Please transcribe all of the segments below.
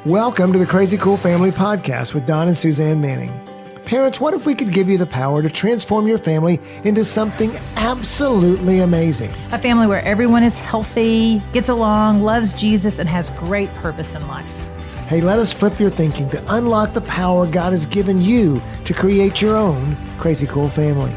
Welcome to the Crazy Cool Family Podcast with Don and Suzanne Manning. Parents, what if we could give you the power to transform your family into something absolutely amazing? A family where everyone is healthy, gets along, loves Jesus, and has great purpose in life. Hey, let us flip your thinking to unlock the power God has given you to create your own Crazy Cool family.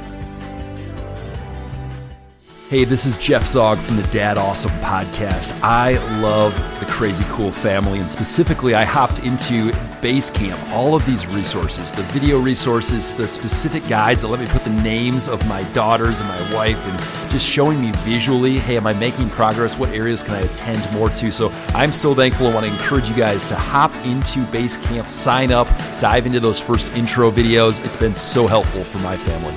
Hey, this is Jeff Zaugg from the Dad Awesome podcast. I love the Crazy Cool family, and specifically I hopped into Basecamp, all of these resources, the video resources, the specific guides that let me put the names of my daughters and my wife, and just showing me visually, hey, am I making progress? What areas can I attend more to? So I'm so thankful. I want to encourage you guys to hop into Basecamp, sign up, dive into those first intro videos. It's been so helpful for my family.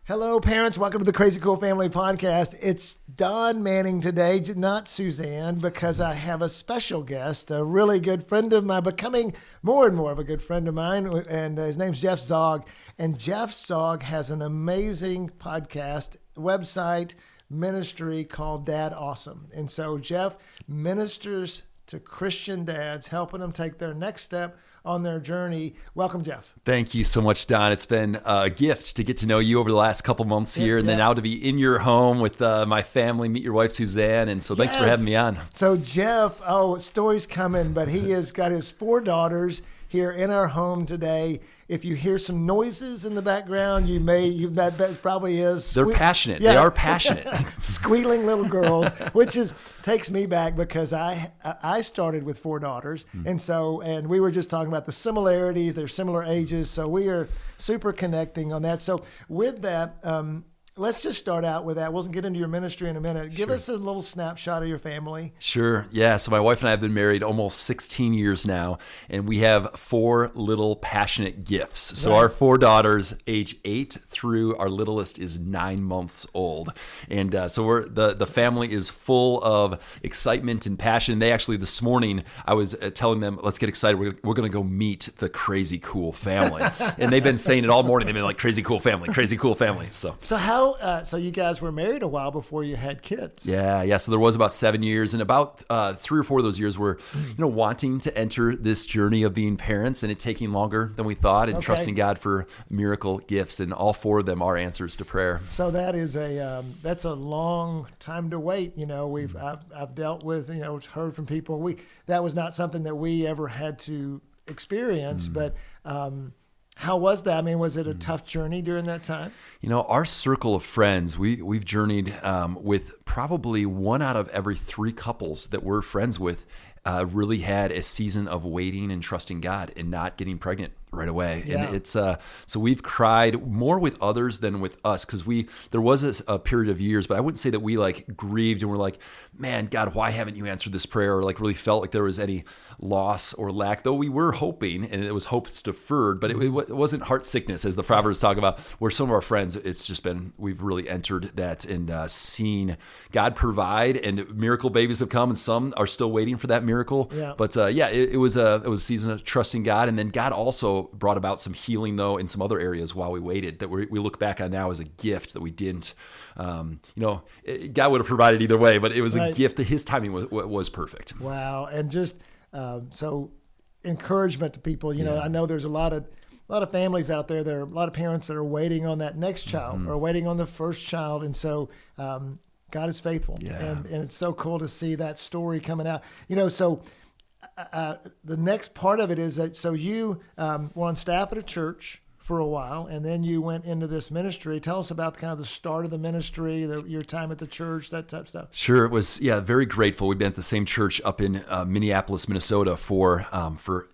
Hello, parents. Welcome to the Crazy Cool Family Podcast. It's Don Manning today, not Suzanne, because I have a special guest, a really good friend of mine, becoming more and more of a good friend of mine, and his name's Jeff Zaugg. And Jeff Zaugg has an amazing podcast, website, ministry called Dad Awesome. And so Jeff ministers to Christian dads, helping them take their next step on their journey. Welcome, Jeff. Thank you so much, Don. It's been a gift to get to know you over the last couple months here, and then now to be in your home with my family, meet your wife, Suzanne. And so thanks for having me on. So Jeff, story's coming, but he has got his 4 daughters here in our home today. If you hear some noises in the background, that probably is. They're passionate. Yeah. They are passionate. Squealing little girls, which takes me back because I started with 4 daughters. And we were just talking about the similarities, they're similar ages. So we are super connecting on that. So with that, let's just start out with that. We'll get into your ministry in a minute. Give us a little snapshot of your family. Sure. Yeah. So my wife and I have been married almost 16 years now, and we have 4 little passionate gifts. So our 4 daughters, age 8 through our littlest is 9 months old. And so the family is full of excitement and passion. They actually, this morning, I was telling them, let's get excited. We're going to go meet the Crazy Cool family. And they've been saying it all morning. They've been like, Crazy Cool family, Crazy Cool family. So how? So you guys were married a while before you had kids. Yeah. So there was about 7 years, and about 3 or 4 of those years were, wanting to enter this journey of being parents, and it taking longer than we thought, and trusting God for miracle gifts. And all 4 of them are answers to prayer. So that is that's a long time to wait. I've dealt with, heard from people. That was not something that we ever had to experience, but. How was that? I mean, was it a tough journey during that time? Our circle of friends, we've journeyed with probably 1 out of every 3 couples that we're friends with really had a season of waiting and trusting God and not getting pregnant right away. Yeah. And it's so we've cried more with others than with us, because there was a period of years, but I wouldn't say that we grieved and were like, man, God, why haven't you answered this prayer? Or really felt like there was any loss or lack, though we were hoping, and it was hopes deferred, but it wasn't heart sickness, as the Proverbs talk about, where some of our friends, it's just been, we've really entered that and seen God provide, and miracle babies have come, and some are still waiting for that miracle. Yeah. But it was a season of trusting God. And then God also brought about some healing, though, in some other areas while we waited, that we look back on now as a gift that we didn't, God would have provided either way, but it was a gift that His timing was perfect. Wow. And just, so encouragement to people, I know there's a lot of families out there. There are a lot of parents that are waiting on that next child or waiting on the first child. And so, God is faithful. Yeah. And it's so cool to see that story coming out, so the next part of it is that, so you were on staff at a church for a while, and then you went into this ministry. Tell us about kind of the start of the ministry, your time at the church, that type of stuff. Sure. It was, very grateful. We've been at the same church up in Minneapolis, Minnesota for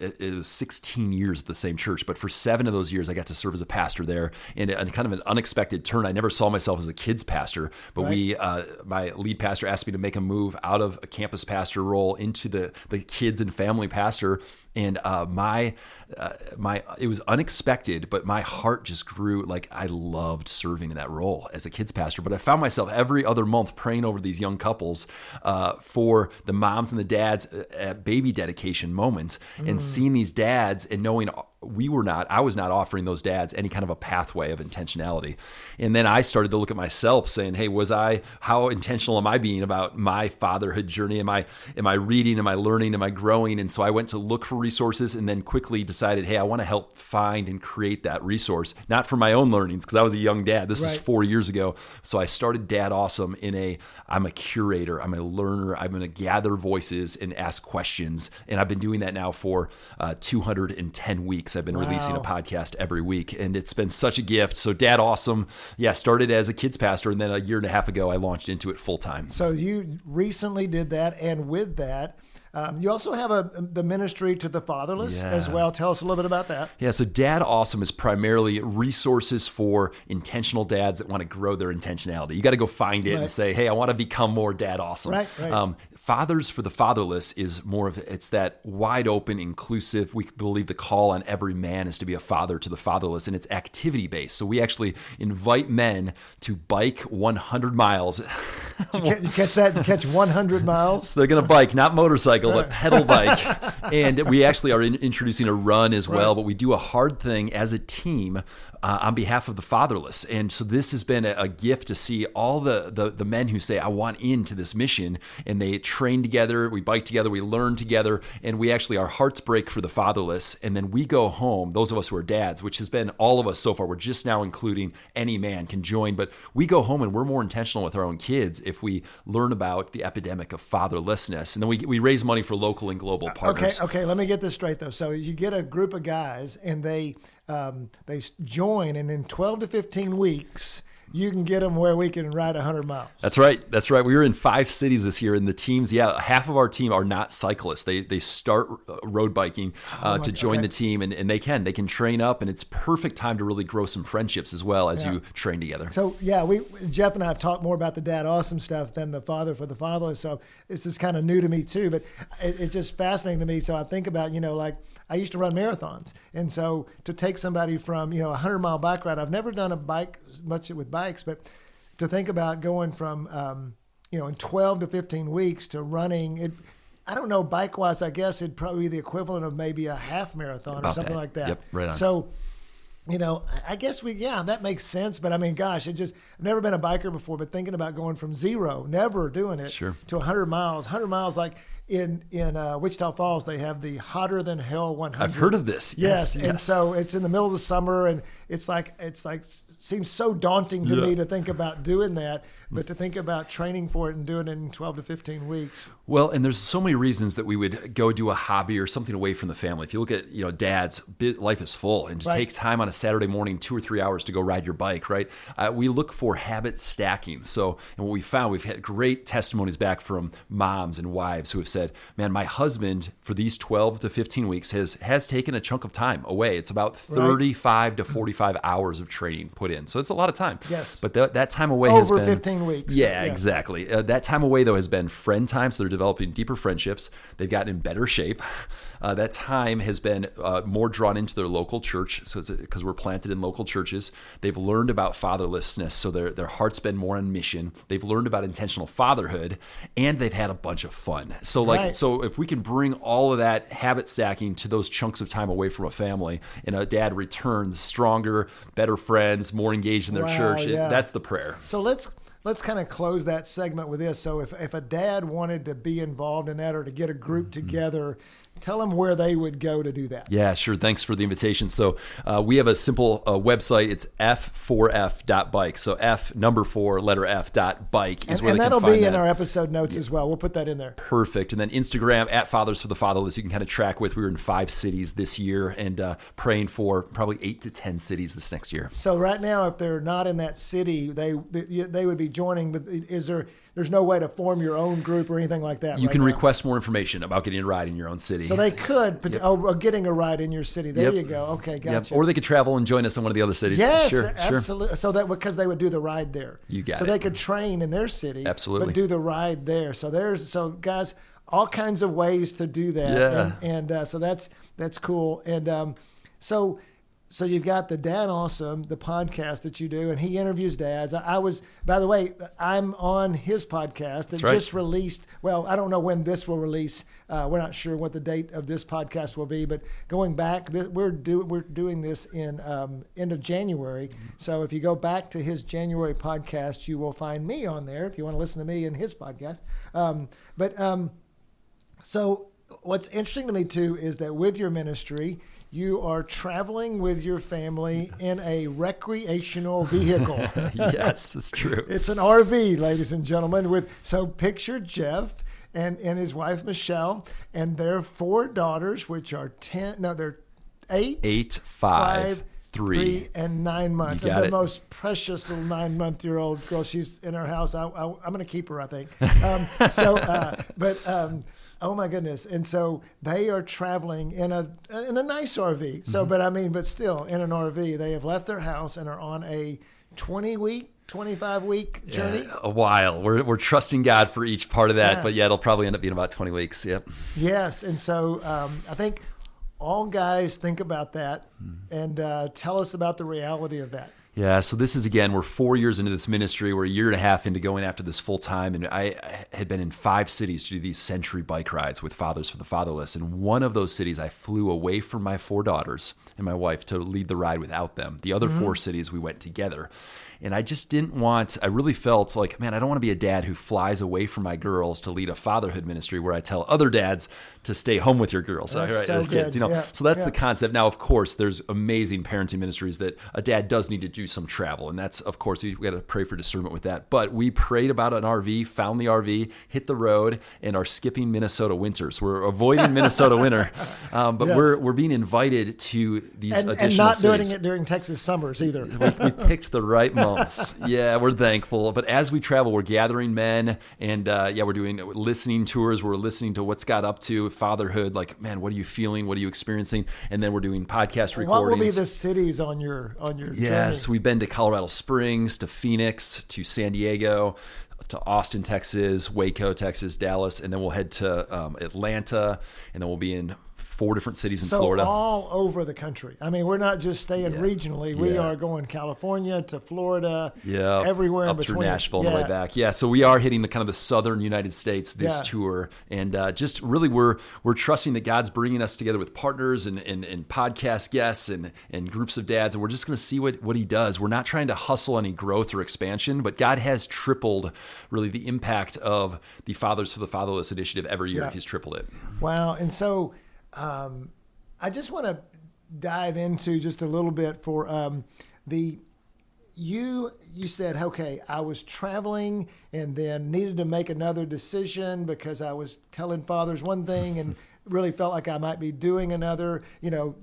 it was 16 years at the same church, but for 7 of those years, I got to serve as a pastor there, and kind of an unexpected turn. I never saw myself as a kids pastor, but my lead pastor asked me to make a move out of a campus pastor role into the kids and family pastor. And it was unexpected, but my heart just grew. I loved serving in that role as a kids pastor. But I found myself every other month praying over these young couples for the moms and the dads at baby dedication moment, and seeing these dads and knowing I was not offering those dads any kind of a pathway of intentionality. And then I started to look at myself saying, hey, how intentional am I being about my fatherhood journey? Am I reading? Am I learning? Am I growing? And so I went to look for resources and then quickly decided, hey, I want to help find and create that resource, not for my own learnings, because I was a young dad. This is 4 years ago. So I started Dad Awesome I'm a curator, I'm a learner, I'm going to gather voices and ask questions. And I've been doing that now for 210 weeks. I've been releasing a podcast every week, and it's been such a gift. So Dad Awesome, started as a kids pastor, and then a year and a half ago, I launched into it full time. So you recently did that, and with that, you also have the ministry to the fatherless as well. Tell us a little bit about that. Yeah, so Dad Awesome is primarily resources for intentional dads that want to grow their intentionality. You got to go find it and say, hey, I want to become more Dad Awesome. Right. Fathers for the Fatherless is more of, it's that wide open, inclusive, we believe the call on every man is to be a father to the fatherless, and it's activity based. So we actually invite men to bike 100 miles. Did you catch that? Did you catch 100 miles? So they're going to bike, not motorcycle, but pedal bike. And we actually are introducing a run as well, but we do a hard thing as a team on behalf of the fatherless. And so this has been a gift to see all the men who say, I want into this mission, and they train together, we bike together, we learn together, and our hearts break for the fatherless. And then we go home, those of us who are dads, which has been all of us so far, we're just now including any man can join, but we go home and we're more intentional with our own kids if we learn about the epidemic of fatherlessness. And then we raise money for local and global partners. Okay, let me get this straight though. So you get a group of guys and they join, and in 12 to 15 weeks, you can get them where we can ride 100 miles. That's right. We were in 5 cities this year, and the teams, half of our team are not cyclists. They start road biking to join the team, and they can train up, and it's perfect time to really grow some friendships as well as you train together. So Jeff and I have talked more about the Dad Awesome stuff than the Father for the Fatherless. So this is kind of new to me too, but it's just fascinating to me. So I think about, like I used to run marathons, and so to take somebody from, a 100-mile bike ride, I've never done a bike much with bikes, but to think about going from, in 12 to 15 weeks to running it, I don't know, bike wise, I guess it'd probably be the equivalent of maybe a half marathon or something like that. Yep, right on. So, I guess that makes sense. But I mean, gosh, I've never been a biker before, but thinking about going from zero, never doing it, to 100 miles, like in Wichita Falls, they have the Hotter Than Hell 100. I've heard of this. Yes. And so it's in the middle of the summer, and it's like seems so daunting to me to think about doing that, but to think about training for it and doing it in 12 to 15 weeks. Well, and there's so many reasons that we would go do a hobby or something away from the family. If you look at, dads, life is full, and to take time on a Saturday morning, 2 or 3 hours to go ride your bike, right? We look for habit stacking. So, and what we found, we've had great testimonies back from moms and wives who have said, man, my husband for these 12 to 15 weeks has taken a chunk of time away. It's about 35 to 45 hours of training put in. So it's a lot of time. Yes. But that time away has been... Over 15 weeks. Yeah, exactly. That time away, though, has been friend time. So they're developing deeper friendships. They've gotten in better shape. That time has been more drawn into their local church. So it's because we're planted in local churches. They've learned about fatherlessness. So their heart's been more on mission. They've learned about intentional fatherhood, and they've had a bunch of fun. So so if we can bring all of that habit stacking to those chunks of time away from a family, and a dad returns stronger, better friends, more engaged in their church, that's the prayer. So let's kind of close that segment with this. So if a dad wanted to be involved in that or to get a group together, tell them where they would go to do that. Yeah, sure. Thanks for the invitation. So we have a simple website. It's f4f.bike. So F, number 4, letter F .bike is where they can find that. And that'll be in our episode notes as well. We'll put that in there. Perfect. And then Instagram, @Fathers for the Fatherless, you can kind of track with. We were in 5 cities this year, and praying for probably 8 to 10 cities this next year. So right now, if they're not in that city, they would be joining, but there's no way to form your own group or anything like that. You can request more information about getting a ride in your own city. So they could, getting a ride in your city. There you go. Okay, gotcha. Or they could travel and join us in one of the other cities. Yes, sure, absolutely. Sure. So that because they would do the ride there. You got it. So they could train in their city. Absolutely. But do the ride there. So guys, all kinds of ways to do that. Yeah. And so that's cool. And so So you've got the Dad Awesome, the podcast that you do, and he interviews dads. I was, by the way, I'm on his podcast. It just released. Well, I don't know when this will release. We're not sure what the date of this podcast will be, but going back, we're doing this in end of January. So if you go back to his January podcast, you will find me on there if you want to listen to me in his podcast. So what's interesting to me too is that with your ministry, you are traveling with your family in a recreational vehicle. Yes, it's true. It's an RV, ladies and gentlemen. So picture Jeff and his wife, Michelle, and their 4 daughters, which are 10, no, they're 8, 5, 3, and 9 months. You got and the it. most precious little 9-month-old girl. She's in our house. I'm going to keep her, I think. Oh my goodness! And so they are traveling in a nice RV. So, but still in an RV. They have left their house and are on a 20-week, 25-week journey. A while. We're trusting God for each part of that, but it'll probably end up being about 20 weeks. Yep. Yes, and so I think all guys think about that and tell us about the reality of that. Yeah, so this is, again, we're 4 years into this ministry. We're a year and a half into going after this full time. And I had been in 5 cities to do these century bike rides with Fathers for the Fatherless. And one of those cities, I flew away from my 4 daughters and my wife to lead the ride without them. The other 4 cities, we went together. And I just I really felt like, man, I don't want to be a dad who flies away from my girls to lead a fatherhood ministry where I tell other dads to stay home with your girls, that's or kids. So that's the concept. Now, of course, there's amazing parenting ministries that a dad does need to do some travel. And that's, of course, we got to pray for discernment with that. But we prayed about an RV, found the RV, hit the road, and are skipping Minnesota winters. We're avoiding Minnesota winter. But yes. we're being invited to these additional and not cities. doing it during Texas summers either. We picked the right months. Yeah, we're thankful. But as we travel, we're gathering men, and we're doing listening tours. We're listening to what's God up to, fatherhood. Like, man, what are you feeling? What are you experiencing? And then we're doing podcast recordings. What will be the cities on your Yes, journey? we've been to Colorado Springs, to Phoenix, to San Diego, to Austin, Texas, Waco, Texas, Dallas, and then we'll head to Atlanta, and then we'll be in 4 different cities in Florida. All over the country. I mean, we're not just staying regionally. We are going California to Florida, everywhere up in between. Through Nashville on the way back. Yeah, so we are hitting the kind of the southern United States this tour. And just really we're trusting that God's bringing us together with partners and podcast guests and groups of dads. And we're just going to see what he does. We're not trying to hustle any growth or expansion, but God has tripled really the impact of the Fathers for the Fatherless initiative every year. He's tripled it. Wow. And so I just want to dive into just a little bit for you said, okay, I was traveling and then needed to make another decision because I was telling fathers one thing and really felt like I might be doing another.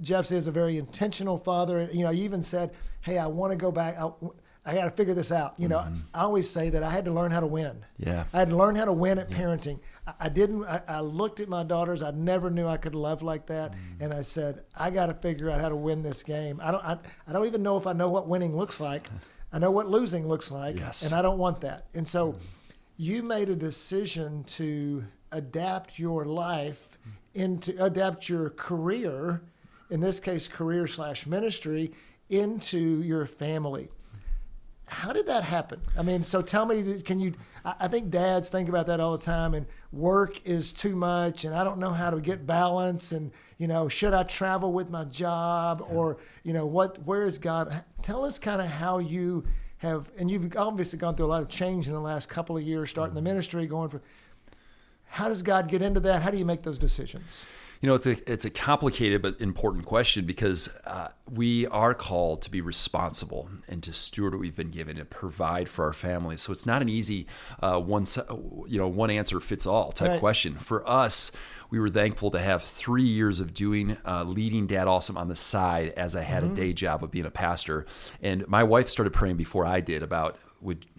Jeff is a very intentional father. You even said, hey, I want to go back. I got to figure this out. I always say that I had to learn how to win. Yeah. I had to learn how to win at parenting. I looked at my daughters. I never knew I could love like that. And I said, I got to figure out how to win this game. I don't even know if I know what winning looks like. I know what losing looks like. Yes. And I don't want that. And so you made a decision to adapt your life adapt your career, in this case, career/ministry, into your family. How did that happen? I mean, so tell me, I think dads think about that all the time, and work is too much, and I don't know how to get balance, and, should I travel with my job, or, where is God? Tell us kind of how you have, and you've obviously gone through a lot of change in the last couple of years, starting the ministry, how does God get into that? How do you make those decisions? It's a complicated but important question because we are called to be responsible and to steward what we've been given and provide for our families. So it's not an easy one answer fits all type question. For us, we were thankful to have 3 years of doing leading Dad Awesome on the side as I had a day job of being a pastor. And my wife started praying before I did about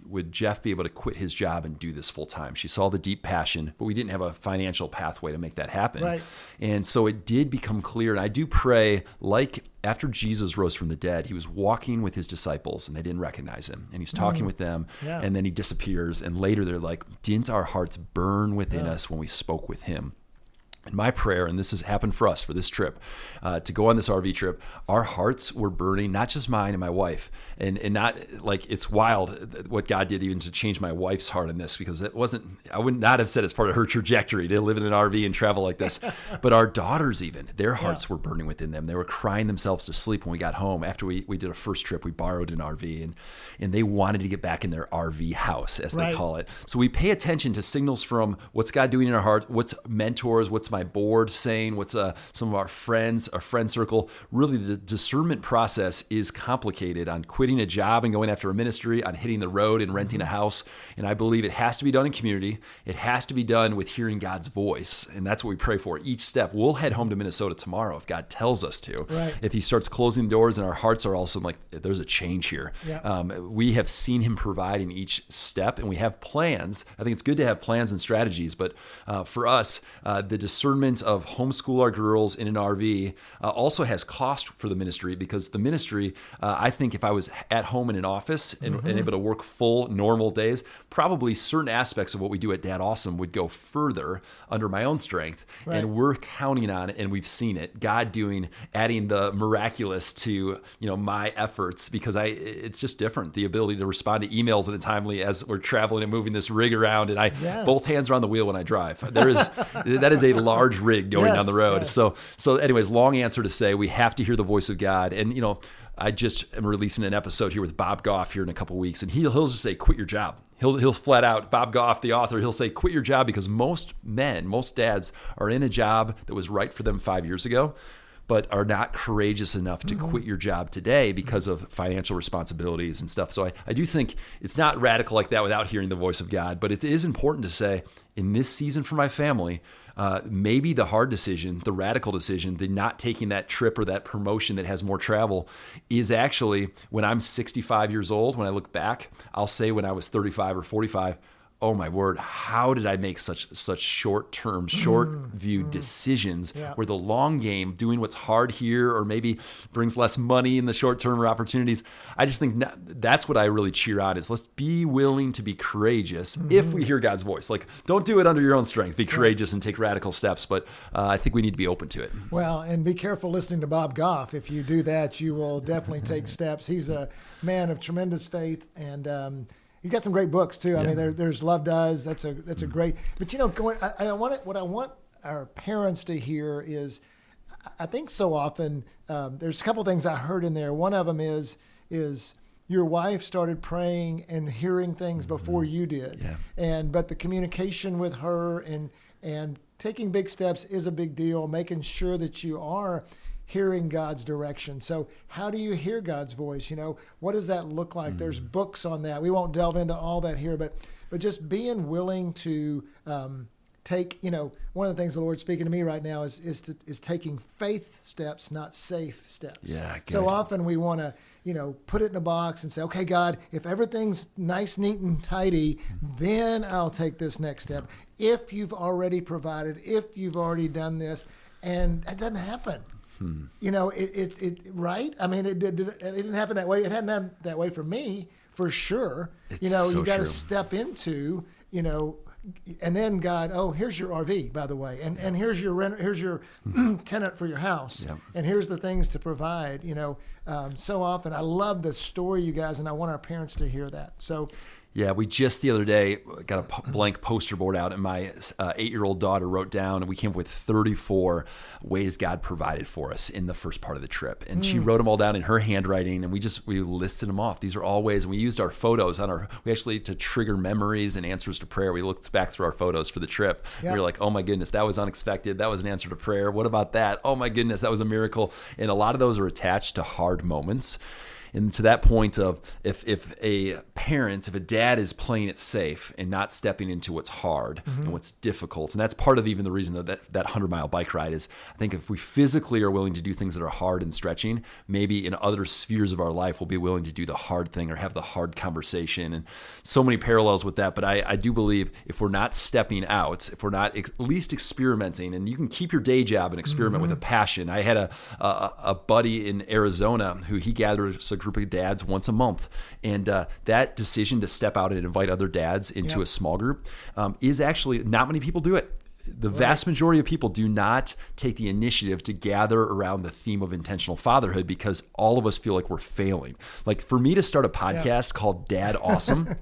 would Jeff be able to quit his job and do this full time? She saw the deep passion, but we didn't have a financial pathway to make that happen. Right. And so it did become clear. And I do pray, like after Jesus rose from the dead, he was walking with his disciples and they didn't recognize him. And he's talking with them and then he disappears. And later they're like, didn't our hearts burn within us when we spoke with him? And my prayer, and this has happened for us for this trip, to go on this RV trip, our hearts were burning, not just mine and my wife, and not like it's wild what God did even to change my wife's heart in this, because I would not have said it's part of her trajectory to live in an RV and travel like this. But our daughters even, their hearts were burning within them. They were crying themselves to sleep when we got home. After we did a first trip, we borrowed an RV, and they wanted to get back in their RV house, as they call it. So we pay attention to signals from what's God doing in our heart, what's mentors, what's my board saying, what's some of our friends, our friend circle. Really, the discernment process is complicated on quitting a job and going after a ministry, on hitting the road and renting a house. And I believe it has to be done in community. It has to be done with hearing God's voice. And that's what we pray for each step. We'll head home to Minnesota tomorrow if God tells us to. Right. If he starts closing doors and our hearts are also like, there's a change here. Yeah. We have seen him provide in each step, and we have plans. I think it's good to have plans and strategies, but for us, the discernment of homeschool our girls in an RV also has cost for the ministry, because the ministry, I think if I was at home in an office and able to work full normal days, probably certain aspects of what we do at Dad Awesome would go further under my own strength. Right. And we're counting on it, and we've seen it, God adding the miraculous to my efforts, because it's just different. The ability to respond to emails in a timely as we're traveling and moving this rig around, and both hands are on the wheel when I drive. That is a large rig going down the road. Yes. So anyways, long answer to say we have to hear the voice of God. And I just am releasing an episode here with Bob Goff here in a couple of weeks, and he'll just say, quit your job. He'll flat out, Bob Goff, the author, he'll say, quit your job, because most dads are in a job that was right for them 5 years ago, but are not courageous enough to quit your job today because of financial responsibilities and stuff. So I do think it's not radical like that without hearing the voice of God, but it is important to say, in this season for my family, maybe the hard decision, the radical decision, the not taking that trip or that promotion that has more travel is actually, when I'm 65 years old, when I look back, I'll say when I was 35 or 45, oh my word, how did I make such short-term, short-view decisions where the long game, doing what's hard here or maybe brings less money in the short-term or opportunities. I just think that's what I really cheer on, is let's be willing to be courageous if we hear God's voice. Like, don't do it under your own strength. Be courageous and take radical steps, but I think we need to be open to it. Well, and be careful listening to Bob Goff. If you do that, you will definitely take steps. He's a man of tremendous faith, and he's got some great books too. I mean, there's Love Does. That's a great. But what I want our parents to hear is, I think so often there's a couple things I heard in there. One of them is your wife started praying and hearing things before you did, but the communication with her and taking big steps is a big deal. Making sure that you are hearing God's direction. So how do you hear God's voice? What does that look like? There's books on that. We won't delve into all that here, but just being willing to take, one of the things the Lord's speaking to me right now is taking faith steps, not safe steps. Yeah, good. So often we want to, put it in a box and say, okay, God, if everything's nice, neat, and tidy, then I'll take this next step. If you've already provided, if you've already done this, and that doesn't happen. Right? I mean, it didn't happen that way. It hadn't happened that way for me, for sure. You got to step into, and then God, here's your RV, by the way, and here's your tenant for your house, and here's the things to provide. So often I love the story, you guys, and I want our parents to hear that. So. Yeah, we just the other day got a blank poster board out, and my 8-year-old daughter wrote down, and we came up with 34 ways God provided for us in the first part of the trip. And she wrote them all down in her handwriting, and we listed them off. These are all ways, and we used our photos we actually, to trigger memories and answers to prayer, we looked back through our photos for the trip. Yep. We were like, oh my goodness, that was unexpected. That was an answer to prayer. What about that? Oh my goodness, that was a miracle. And a lot of those are attached to hard moments. And to that point of if a dad is playing it safe and not stepping into what's hard and what's difficult, and that's part of even the reason that 100-mile bike ride is, I think if we physically are willing to do things that are hard and stretching, maybe in other spheres of our life we'll be willing to do the hard thing or have the hard conversation, and so many parallels with that. But I do believe if we're not stepping out, if we're not at least experimenting, and you can keep your day job and experiment with a passion. I had a buddy in Arizona who he gathers a group of dads once a month, and that decision to step out and invite other dads into a small group is actually, not many people do it. the vast majority of people do not take the initiative to gather around the theme of intentional fatherhood because all of us feel like we're failing. Like for me to start a podcast called Dad Awesome.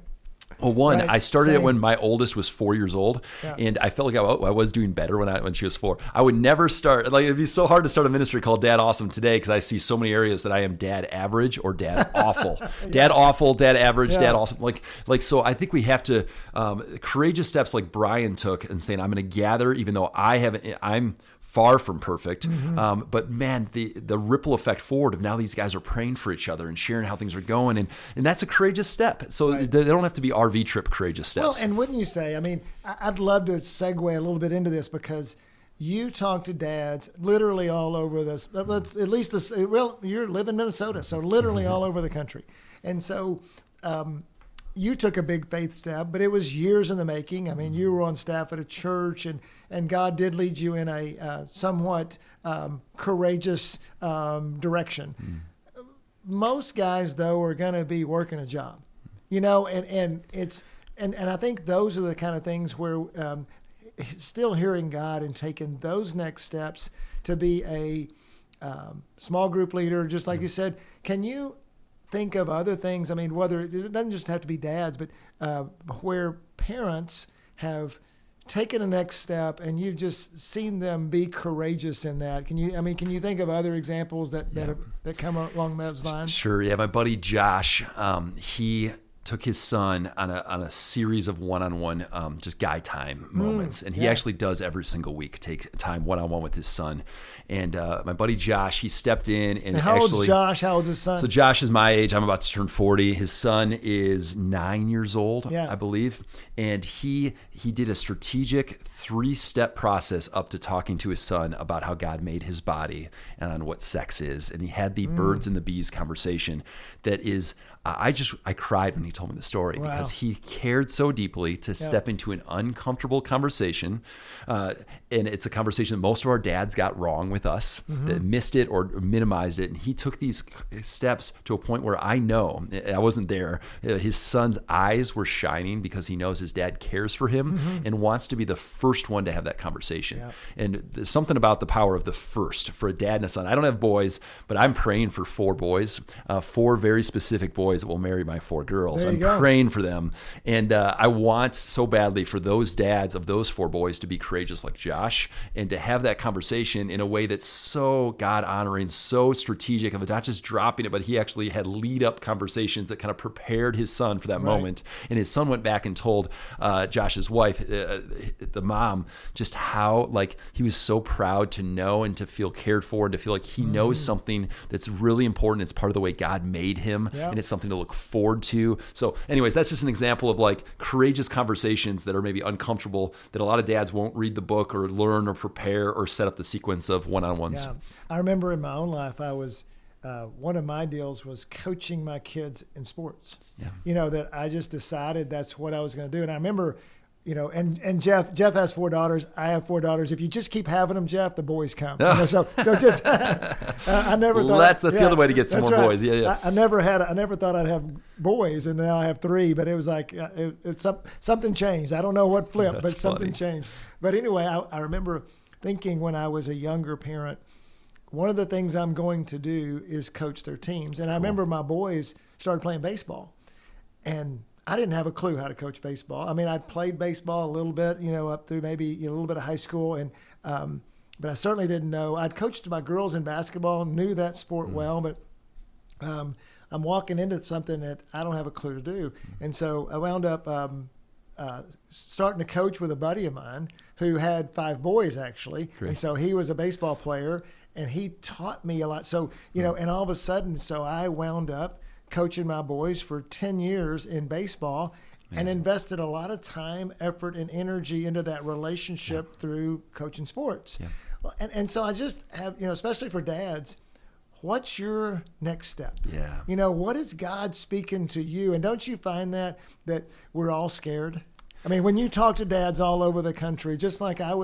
Well, one, I started it when my oldest was 4 years old, and I felt like I was doing better when she was 4. I would never start, like it'd be so hard to start a ministry called Dad Awesome today because I see so many areas that I am dad average or dad awful. Dad awful, dad average, dad awesome. Like so I think we have to, courageous steps like Brian took and saying, I'm going to gather, even though I'm far from perfect. But man, the ripple effect forward of now these guys are praying for each other and sharing how things are going. And that's a courageous step. So they don't have to be RV trip courageous steps. Well, and wouldn't you say, I mean, I'd love to segue a little bit into this because you talk to dads literally all over this, at least this, well, you live in Minnesota, so literally all over the country. And so, you took a big faith step, but it was years in the making. I mean, you were on staff at a church, and God did lead you in a somewhat courageous direction. Most guys, though, are going to be working a job, and I think those are the kind of things where still hearing God and taking those next steps to be a small group leader, just like you said. Can you think of other things? I mean, whether it doesn't just have to be dads, but where parents have taken a next step and you've just seen them be courageous in that. Can you think of other examples that come along those lines? Sure. Yeah. My buddy Josh, he took his son on a series of one-on-one just guy time moments. And he actually does every single week take time one-on-one with his son. And my buddy Josh, he stepped in and how old's Josh? How old's his son? So Josh is my age. I'm about to turn 40. His son is 9 years old, I believe. And he did a strategic 3-step process up to talking to his son about how God made his body and on what sex is. And he had the birds and the bees conversation that is, I cried when he told me the story because he cared so deeply to step into an uncomfortable conversation. And it's a conversation that most of our dads got wrong with us, that missed it or minimized it. And he took these steps to a point where I know, I wasn't there, his son's eyes were shining because he knows his dad cares for him and wants to be the first one to have that conversation. Yeah. And there's something about the power of the first for a dad and a son. I don't have boys, but I'm praying for 4 boys, 4 very specific boys that will marry my 4 girls. I'm praying for them. And I want so badly for those dads of those 4 boys to be courageous like Josh and to have that conversation in a way that's so God-honoring, so strategic, of not just dropping it, but he actually had lead-up conversations that kind of prepared his son for that moment. And his son went back and told Josh's wife, the mom, just how like he was so proud to know and to feel cared for and to feel like he knows something that's really important. It's part of the way God made him, and it's something to look forward to. So anyways, that's just an example of like courageous conversations that are maybe uncomfortable, that a lot of dads won't read the book or learn or prepare or set up the sequence of one-on-ones. Yeah. I remember in my own life, I was one of my deals was coaching my kids in sports. That I just decided that's what I was going to do. And I remember, and Jeff has 4 daughters. I have 4 daughters. If you just keep having them, Jeff, the boys come. So just I never thought that's the other way to get some more boys. I never thought I'd have boys, and now I have 3. But it was like something changed. I don't know what flipped, but something changed. But anyway, I remember thinking when I was a younger parent, one of the things I'm going to do is coach their teams. And I remember my boys started playing baseball, and I didn't have a clue how to coach baseball. I mean, I'd played baseball a little bit, up through maybe a little bit of high school, and but I certainly didn't know. I'd coached my girls in basketball, knew that sport well, but I'm walking into something that I don't have a clue to do. And so I wound up starting to coach with a buddy of mine who had 5 boys, actually. Great. And so he was a baseball player, and he taught me a lot. So, and all of a sudden, so I wound up coaching my boys for 10 years in baseball. Amazing. And invested a lot of time, effort, and energy into that relationship through coaching sports. Yeah. And so I just have, especially for dads, what's your next step? Yeah. What is God speaking to you? And don't you find that we're all scared? I mean, when you talk to dads all over the country, just like I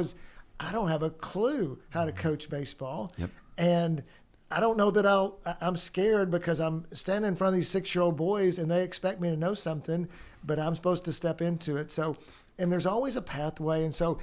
don't have a clue how to coach baseball. Yep. And I don't know that I'm scared because I'm standing in front of these 6-year-old boys and they expect me to know something, but I'm supposed to step into it. So, and there's always a pathway. And so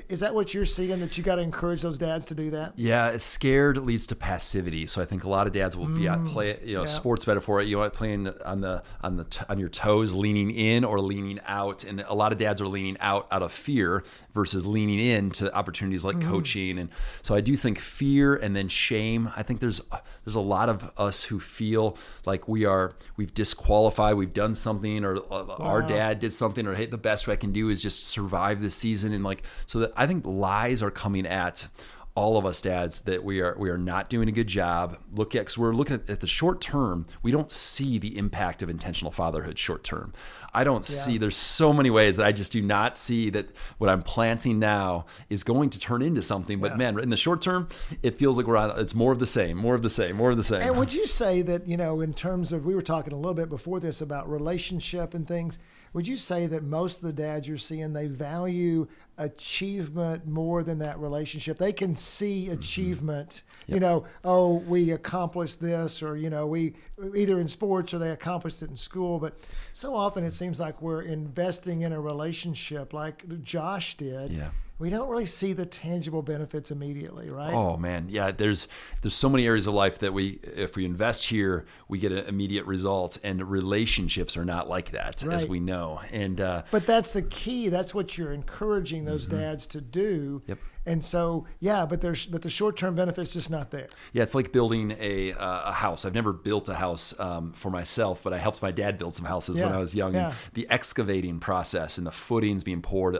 Is that what you're seeing, that you got to encourage those dads to do that? Yeah, scared leads to passivity. So I think a lot of dads will be out play, sports metaphor. You know, playing on your toes, leaning in or leaning out, and a lot of dads are leaning out of fear versus leaning in to opportunities like coaching. And so I do think fear and then shame. I think there's a lot of us who feel like we've disqualified, we've done something, or our dad did something, or hey, the best I can do is just survive this season, and so that I think lies are coming at all of us dads that we are not doing a good job. Because we're looking at the short term, we don't see the impact of intentional fatherhood short term. I don't see, there's so many ways that I just do not see that what I'm planting now is going to turn into something. But man, in the short term, it feels like it's more of the same. And would you say that, in terms of, we were talking a little bit before this about relationship and things, would you say that most of the dads you're seeing, they value achievement more than that relationship? They can see achievement, we accomplished this, or, we either in sports or they accomplished it in school. But so often it seems like we're investing in a relationship like Josh did. Yeah. We don't really see the tangible benefits immediately, right? Oh man, yeah. There's so many areas of life that if we invest here, we get an immediate result, and relationships are not like that, as we know. And but that's the key. That's what you're encouraging those dads to do. Yep. And so, but the short-term benefit's just not there. Yeah, it's like building a house. I've never built a house for myself, but I helped my dad build some houses when I was young. Yeah. And the excavating process and the footings being poured,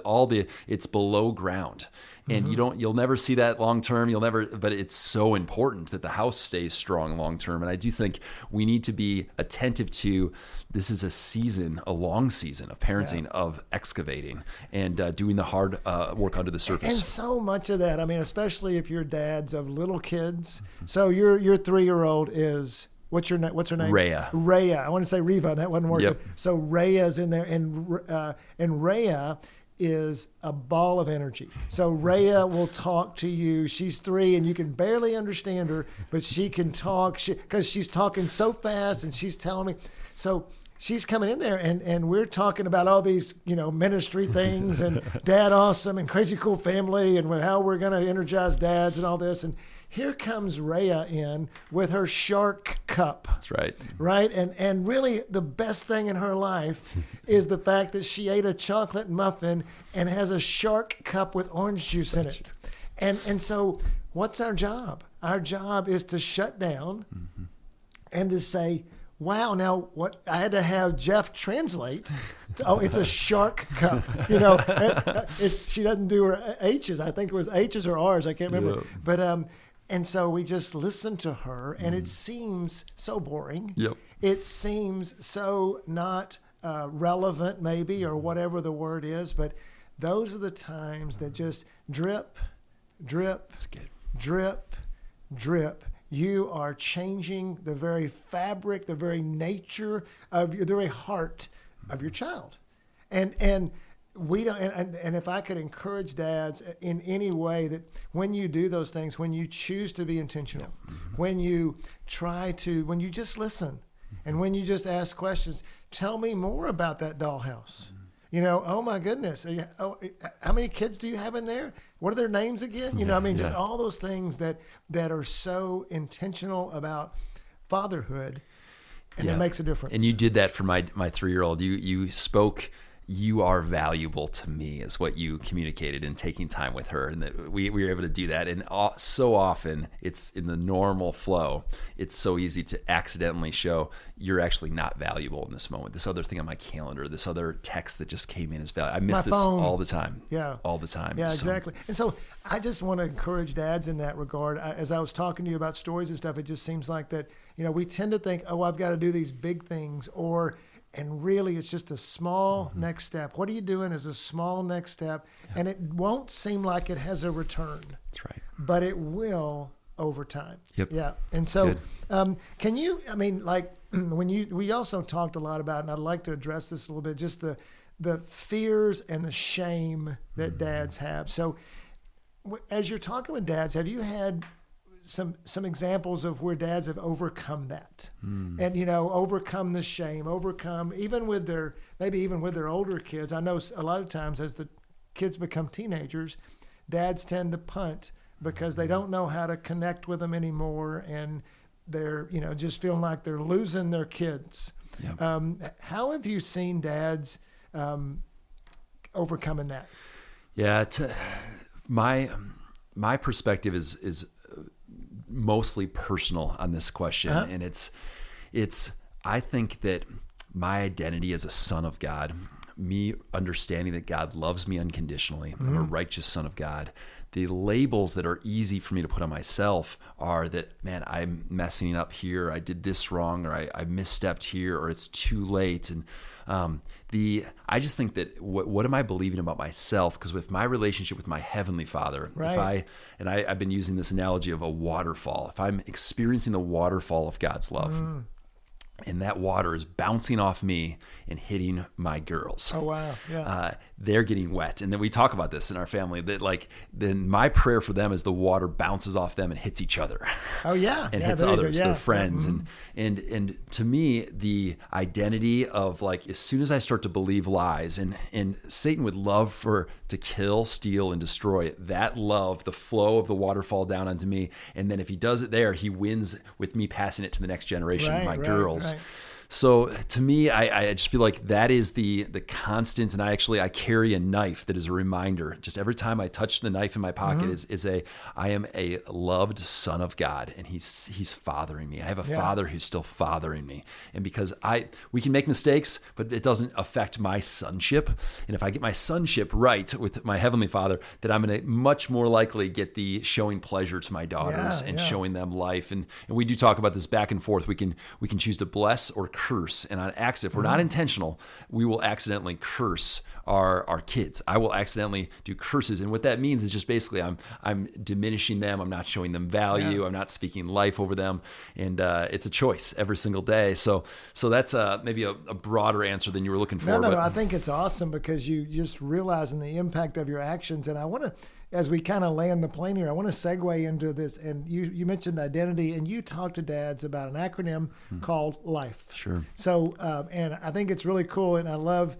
it's below ground. And you'll never see that long term. But it's so important that the house stays strong long term. And I do think we need to be attentive to, this is a long season of parenting, of excavating and doing the hard work under the surface. And so much of that, especially if you're dads of little kids. So your 3-year-old is, what's her name? Rhea. I want to say Reva, that wasn't working. Yep. So Rhea's in there, and Rhea is a ball of energy. So Rhea will talk to you. She's 3 and you can barely understand her, but she can talk because she's talking so fast and she's telling me. So she's coming in there and we're talking about all these, ministry things and Dad Awesome and Crazy Cool Family and how we're going to energize dads and all this. And here comes Rhea in with her shark cup. That's right. Right? And really the best thing in her life is the fact that she ate a chocolate muffin and has a shark cup with orange juice in it. And so what's our job? Our job is to shut down and to say, wow, now what? I had to have Jeff translate. It's a shark cup. She doesn't do her H's. I think it was H's or R's. I can't remember. Yeah. But and so we just listened to her, and it seems so boring. Yep. It seems so not relevant, maybe, or whatever the word is. But those are the times that just drip, drip, drip, drip. You are changing the very fabric, the very nature of the very heart of your child. And we don't, and if I could encourage dads in any way, that when you do those things, when you choose to be intentional, when you when you just listen, and when you just ask questions, tell me more about that dollhouse. Oh my goodness. How many kids do you have in there? What are their names again? Just all those things that are so intentional about fatherhood, and it makes a difference. And you did that for my 3-year-old. You spoke, you are valuable to me, is what you communicated in taking time with her. And that we were able to do that. And so often it's in the normal flow. It's so easy to accidentally show you're actually not valuable in this moment. This other thing on my calendar, this other text that just came in is valuable. I miss this all the time. Yeah. All the time. Yeah, exactly. And so I just want to encourage dads in that regard. As I was talking to you about stories and stuff, it just seems like that, we tend to think, I've got to do these big things, and really it's just a small next step. What are you doing is a small next step, and it won't seem like it has a return. That's right. But it will over time. Yep. Yeah. And so can you, we also talked a lot about, and I'd like to address this a little bit, just the fears and the shame that dads have. So as you're talking with dads, have you had some examples of where dads have overcome that and, overcome the shame, even with their older kids? I know a lot of times as the kids become teenagers, dads tend to punt because they don't know how to connect with them anymore, and they're, just feeling like they're losing their kids. Yep. How have you seen dads overcoming that? Yeah, my perspective is mostly personal on this question, and it's I think that my identity as a son of God, me understanding that God loves me unconditionally, I'm a righteous son of God. The labels that are easy for me to put on myself are that, man, I'm messing up here, I did this wrong, or I misstepped here, or it's too late. And I just think that what am I believing about myself? Because with my relationship with my Heavenly Father, right. I've been using this analogy of a waterfall. If I'm experiencing the waterfall of God's love, and that water is bouncing off me and hitting my girls. Oh, wow. Yeah. They're getting wet. And then we talk about this in our family, that then my prayer for them is the water bounces off them and hits each other. Oh, yeah. And hits others, their friends. And to me, the identity of, like, as soon as I start to believe lies, and Satan would love to kill, steal, and destroy, that love, the flow of the waterfall down onto me. And then if he does it there, he wins with me passing it to the next generation, my girls. Right. So to me, I just feel like that is the constant. And I carry a knife that is a reminder. Just every time I touch the knife in my pocket I am a loved son of God, and he's fathering me. I have a father who's still fathering me. And because we can make mistakes, but it doesn't affect my sonship. And if I get my sonship right with my Heavenly Father, then I'm going to much more likely get the showing pleasure to my daughters and showing them life. And we do talk about this back and forth. We can choose to bless or curse, and on accident, if we're not intentional, we will accidentally curse our kids. I will accidentally do curses, and what that means is just basically I'm diminishing them. I'm not showing them value. I'm not speaking life over them, and it's a choice every single day. So that's maybe a broader answer than you were looking for. No, I think it's awesome because you just realizing the impact of your actions, and I want to, as we kind of land the plane here, I want to segue into this. And you mentioned identity, and you talked to dads about an acronym called LIFE. Sure. So, and I think it's really cool, and I love,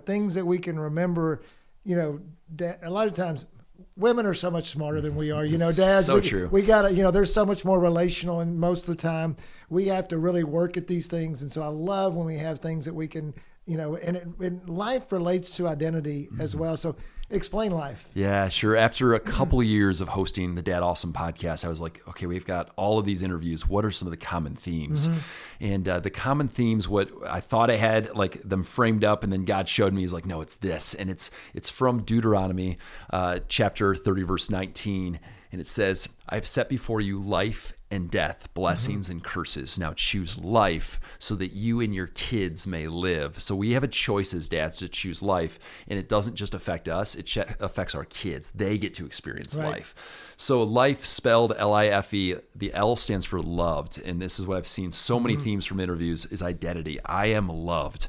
things that we can remember. A lot of times women are so much smarter than we are. Dads, true. We got to, there's so much more relational, and most of the time we have to really work at these things. And so I love when we have things that we can, and life relates to identity as well. So explain life. Yeah, sure. After a couple of years of hosting the Dad Awesome podcast, I was like, okay, we've got all of these interviews. What are some of the common themes? And the common themes, what I thought I had like them framed up, and then God showed me, is like, no, it's this. And it's from Deuteronomy chapter 30, verse 19. And it says, I've set before you life and death, blessings and curses. Now choose life so that you and your kids may live. So we have a choice as dads to choose life. And it doesn't just affect us, it affects our kids. They get to experience life. So life, spelled L-I-F-E, the L stands for loved. And this is what I've seen so many themes from interviews, is identity. I am loved.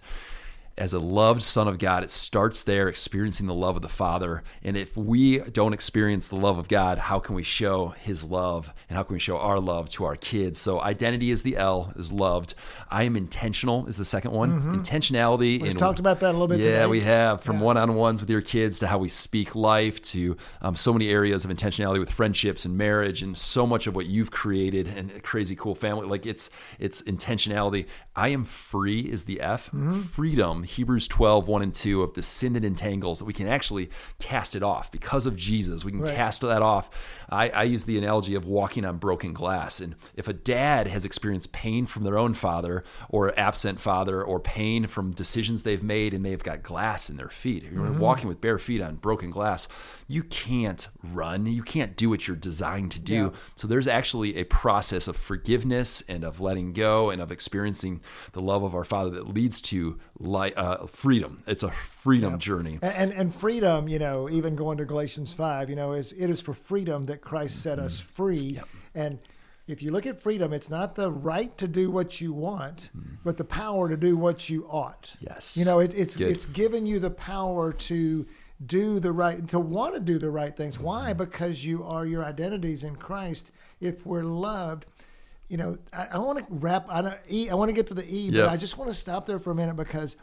As a loved son of God, it starts there, experiencing the love of the Father. And if we don't experience the love of God, how can we show his love, and how can we show our love to our kids? So identity is the L, is loved. I am intentional is the second one. Intentionality. We've talked about that a little bit today. Yeah, we have. From one-on-ones with your kids to how we speak life to so many areas of intentionality with friendships and marriage, and so much of what you've created, and a crazy cool family. Like it's intentionality. I am free is the F. Freedom. Hebrews 12, 1 and 2, of the sin that entangles, that we can actually cast it off because of Jesus. We can cast that off. I use the analogy of walking on broken glass. And if a dad has experienced pain from their own father or absent father, or pain from decisions they've made, and they've got glass in their feet, you're walking with bare feet on broken glass, you can't run. You can't do what you're designed to do. So there's actually a process of forgiveness and of letting go and of experiencing the love of our Father that leads to freedom. It's a freedom journey. And freedom, even going to Galatians 5, it is for freedom that Christ set us free. And if you look at freedom, it's not the right to do what you want, but the power to do what you ought. Yes. It's given you the power to do the right, to want to do the right things. Why? Because your identities in Christ. If we're loved, I want to wrap. I want to get to the E, but I just want to stop there for a minute, because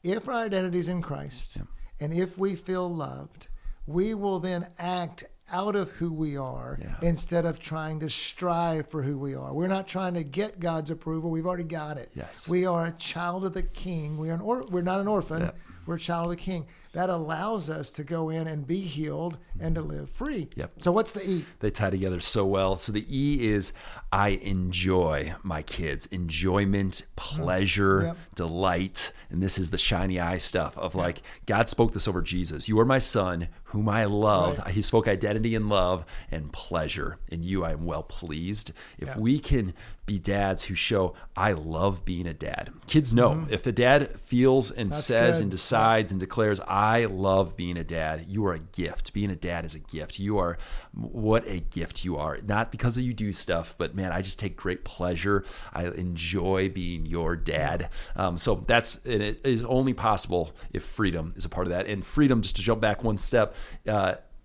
if our identity is in Christ, and if we feel loved, we will then act out of who we are instead of trying to strive for who we are. We're not trying to get God's approval. We've already got it. Yes. We are a child of the King. We're not an orphan. Yep. We're a child of the King. That allows us to go in and be healed and to live free. Yep. So what's the E? They tie together so well. So the E is I enjoy my kids. Enjoyment, pleasure, delight. And this is the shiny eye stuff of like, God spoke this over Jesus. You are my son, whom I love. Right. He spoke identity and love and pleasure. In you I am well pleased. If we can be dads who show, I love being a dad. Kids know if a dad feels and says and decides and declares, I love being a dad, you are a gift. Being a dad is a gift. You are, what a gift you are. Not because you do stuff, but man, I just take great pleasure. I enjoy being your dad. So and it is only possible if freedom is a part of that. And freedom, just to jump back one step,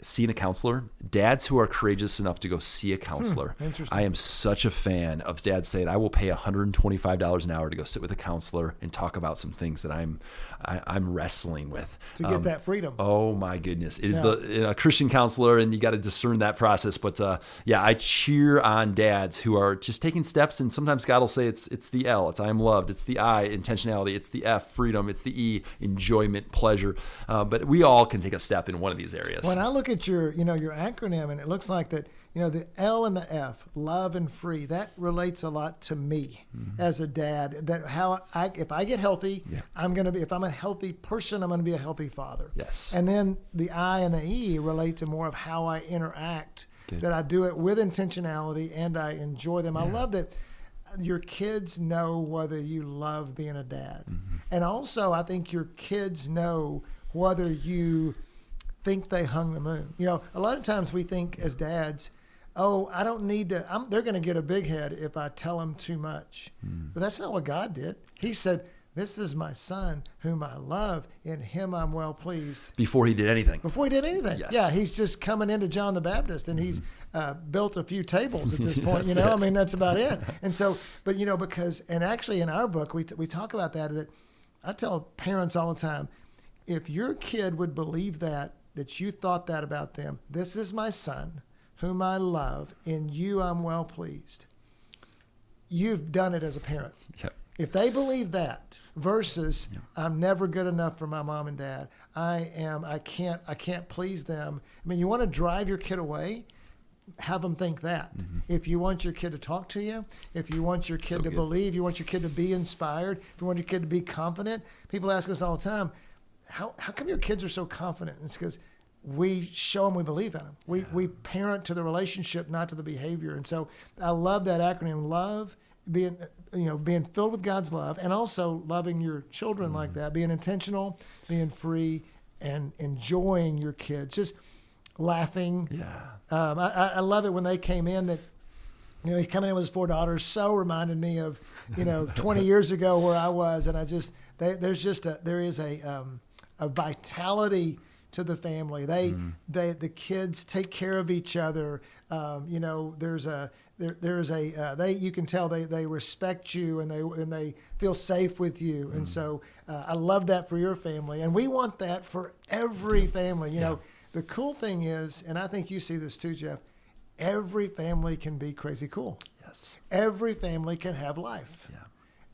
seeing a counselor, dads who are courageous enough to go see a counselor. I am such a fan of dads saying, I will pay $125 an hour to go sit with a counselor and talk about some things that I'm wrestling with. To get that freedom. Oh my goodness. It is a Christian counselor, and you got to discern that process. But I cheer on dads who are just taking steps, and sometimes God will say it's the L, it's I am loved, it's the I, intentionality, it's the F, freedom, it's the E, enjoyment, pleasure. But we all can take a step in one of these areas. When I look at your acronym, and it looks like that, the L and the F, love and free, that relates a lot to me as a dad. That if I get healthy, if I'm a healthy person, I'm going to be a healthy father. Yes. And then the I and the E relate to more of how I interact. Good. That I do it with intentionality and I enjoy them. I love that your kids know whether you love being a dad. And also, I think your kids know whether you think they hung the moon. A lot of times we think as dads, I don't need to, they're going to get a big head if I tell them too much. But that's not what God did. He said, this is my son whom I love. In him I'm well pleased. Before he did anything. Yes. Yeah, he's just coming into John the Baptist, and he's built a few tables at this point. That's about it. And so, but because, and actually in our book, we talk about that I tell parents all the time, if your kid would believe that you thought that about them, this is my son whom I love, in you I'm well pleased. You've done it as a parent. Yep. If they believe that versus I'm never good enough for my mom and dad, I can't please them. I mean, you want to drive your kid away, have them think that. If you want your kid to talk to you, if you want your kid to believe, you want your kid to be inspired, if you want your kid to be confident, people ask us all the time, how come your kids are so confident? And it's because we show them we believe in them. We parent to the relationship, not to the behavior. And so I love that acronym, love, being filled with God's love, and also loving your children like that, being intentional, being free, and enjoying your kids, just laughing. I love it when they came in that, he's coming in with his 4 daughters, so reminded me of, 20 years ago where I was. And there is a vitality to the family. The kids take care of each other. You can tell they respect you and they feel safe with you. And so I love that for your family, and we want that for every family. The cool thing is, and I think you see this too, Jeff, every family can be crazy cool. Yes. Every family can have life. Yeah.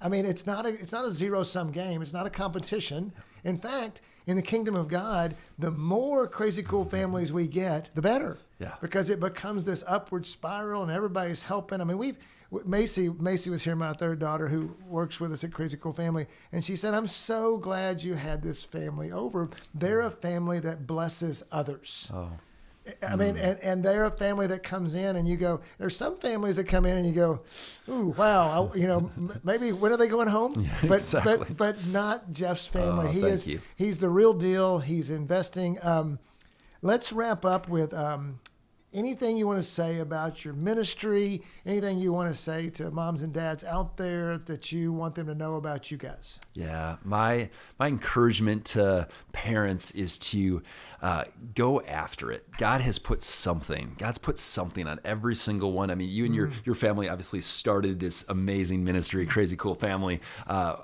I mean, it's not a zero-sum game. It's not a competition. In fact, in the kingdom of God, the more crazy cool families we get, the better. Yeah. Because it becomes this upward spiral, and everybody's helping. I mean, Macy was here, my 3rd daughter, who works with us at Crazy Cool Family, and she said, I'm so glad you had this family over. They're a family that blesses others. Oh. I mean, and they're a family that comes in, and you go, there's some families that come in and you go, ooh, wow, maybe when are they going home? Yeah, exactly. But not Jeff's family. He's the real deal. He's investing. Let's wrap up with, anything you want to say about your ministry, anything you want to say to moms and dads out there that you want them to know about you guys? Yeah, my encouragement to parents is to go after it. God's put something on every single one. I mean, you and your family obviously started this amazing ministry, crazy cool family.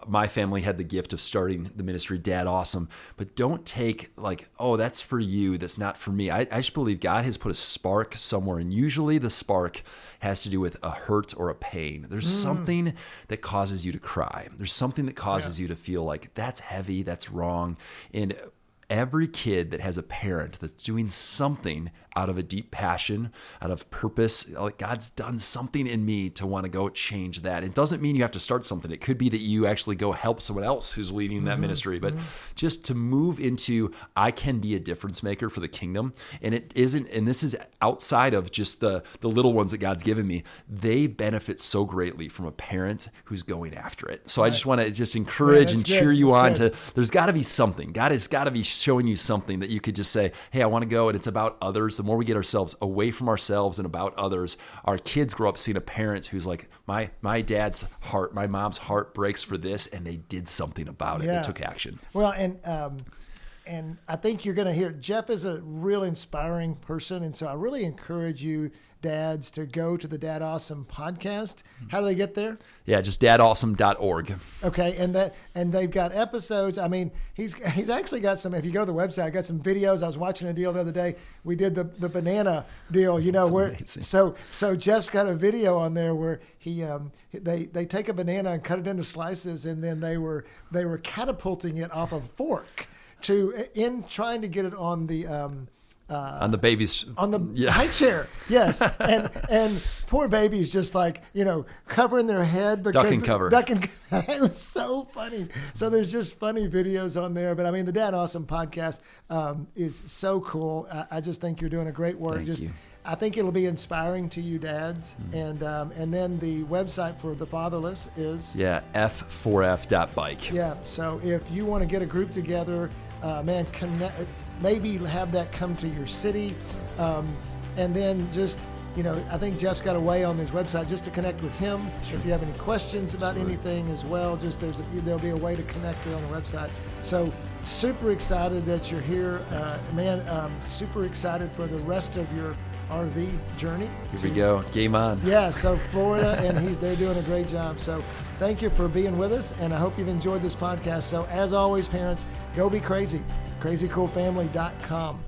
My family had the gift of starting the ministry, Dad Awesome. But don't take like, oh, that's for you, that's not for me. I just believe God has put a spark somewhere, and usually the spark has to do with a hurt or a pain. There's something that causes you to cry. There's something that causes you to feel like that's heavy, that's wrong. And every kid that has a parent that's doing something out of a deep passion, out of purpose, like God's done something in me to want to go change that. It doesn't mean you have to start something. It could be that you actually go help someone else who's leading that ministry, but just to move into, I can be a difference maker for the kingdom. And it isn't, and this is outside of just the little ones that God's given me. They benefit so greatly from a parent who's going after it. So I just want to just encourage and cheer you on to, there's got to be something. God has got to be showing you something that you could just say, hey, I want to go, and it's about others. The more we get ourselves away from ourselves and about others, our kids grow up seeing a parent who's like, my dad's heart, my mom's heart breaks for this, and they did something about it. They took action. Well, and I think you're going to hear, Jeff is a real inspiring person, and so I really encourage you, dads, to go to the Dad Awesome podcast. How do they get there? Yeah, just dadawesome.org. Okay, and they've got episodes. I mean, he's actually got some. If you go to the website, I got some videos. I was watching a deal the other day. We did the banana deal. You know, that's where amazing. So Jeff's got a video on there where they take a banana and cut it into slices, and then they were catapulting it off a fork in trying to get it on the baby's on the high chair. Yes. and poor baby's just like, covering their head because duck and cover. It was so funny. So there's just funny videos on there. But I mean, the Dad Awesome podcast is so cool. I just think you're doing a great work. Thank you. I think it'll be inspiring to you dads. And then the website for the fatherless is f4f.bike. Yeah. So if you want to get a group together, connect. Maybe have that come to your city. And then just, I think Jeff's got a way on his website just to connect with him. Sure. If you have any questions about anything as well, just there'll be a way to connect there on the website. So super excited that you're here. Super excited for the rest of your RV journey. Here we go. Game on. Yeah, so Florida, and they're doing a great job. So thank you for being with us, and I hope you've enjoyed this podcast. So as always, parents, go be crazy. crazycoolfamily.com.